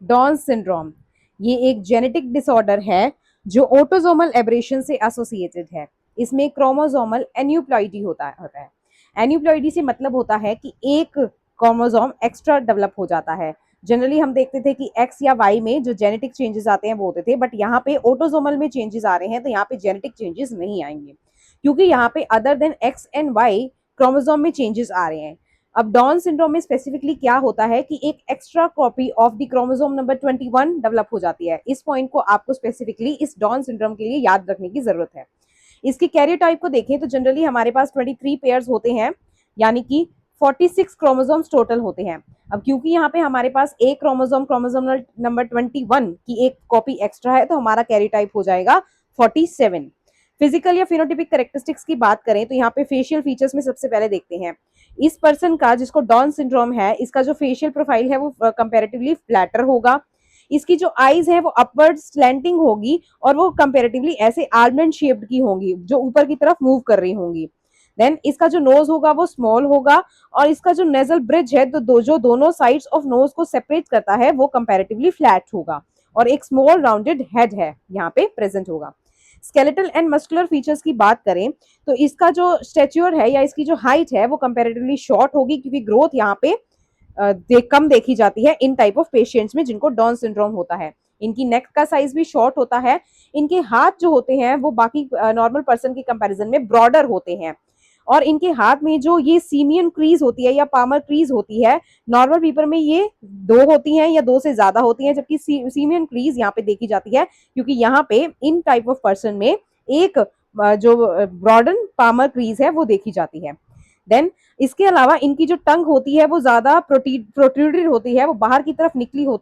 Down syndrome ये एक genetic disorder है जो ऑटोसोमल एब्रेशन से एसोसिएटेड है। इसमें क्रोमोसोमल एन्यूप्लॉइडी होता है। एन्यूप्लॉइडी से मतलब होता है कि एक क्रोमोसोम एक्स्ट्रा डेवलप हो जाता है। जनरली हम देखते थे कि एक्स या वाई में जो जेनेटिक चेंजेस आते हैं वो होते थे, बट यहाँ पे ऑटोसोमल में चेंजेस आ रहे हैं, तो यहाँ पे जेनेटिक चेंजेस नहीं आएंगे, क्योंकि यहाँ पे other than X and Y chromosome में चेंजेस आ रहे हैं। अब डाउन सिंड्रोम में स्पेसिफिकली क्या होता है कि एक extra copy of the chromosome number 21 develop हो जाती है। इस पॉइंट को आपको स्पेसिफिकली इस डाउन सिंड्रोम के लिए याद रखने की जरूरत है। इसकी कैरियोटाइप को देखें तो जनरली हमारे पास 23 पेयर्स होते हैं, यानी कि 46 क्रोमोसोम्स टोटल होते हैं। अब क्योंकि यहाँ पे हमारे पास एक क्रोमोसोम नंबर 21 की एक कॉपी एक्स्ट्रा है, तो हमारा कैरियोटाइप हो जाएगा 47। फिजिकल या फिनोटिपिक कैरेक्टरिस्टिक्स की बात करें तो यहाँ पे फेशियल फीचर्स में सबसे पहले देखते हैं इस पर्सन का जिसको डाउन सिंड्रोम है, इसका जो फेशियल प्रोफाइल है वो कंपैरेटिवली फ्लैटर होगा। इसकी जो आईज है वो अपवर्ड स्लैंटिंग होगी और वो कंपैरेटिवली ऐसे आलमंड शेप्ड की होंगी जो ऊपर की तरफ मूव कर रही होंगी। देन इसका जो नोज होगा वो स्मॉल होगा और इसका जो नेजल ब्रिज है तो जो दोनों साइड्स ऑफ नोज को सेपरेट करता है वो कंपैरेटिवली फ्लैट होगा और एक स्मॉल राउंडेड हेड है यहाँ पे प्रेजेंट होगा। स्केलेटल एंड मस्कुलर फीचर्स की बात करें तो इसका जो स्टेच्योर है या इसकी जो हाइट है वो कंपैरेटिवली शॉर्ट होगी, क्योंकि ग्रोथ यहाँ पे कम देखी जाती है इन टाइप ऑफ पेशेंट्स में जिनको डाउन सिंड्रोम होता है। इनकी नेक का साइज भी शॉर्ट होता है। इनके हाथ जो होते हैं वो बाकी नॉर्मल पर्सन के कंपैरिजन में ब्रॉडर होते हैं और इनके हाथ में जो ये सीमियन क्रीज होती है या पामर क्रीज होती है, नॉर्मल पीपल में ये दो होती हैं या दो से ज्यादा होती हैं, जबकि सीमियन क्रीज यहाँ पे देखी जाती है क्योंकि यहाँ पे इन टाइप ऑफ पर्सन में एक जो ब्रॉडन पामर क्रीज है वो देखी जाती है। देन इसके अलावा इनकी जो टंग होती है वो ज्यादा प्रोट्रूडेड होती है, वो बाहर की तरफ निकली होती है।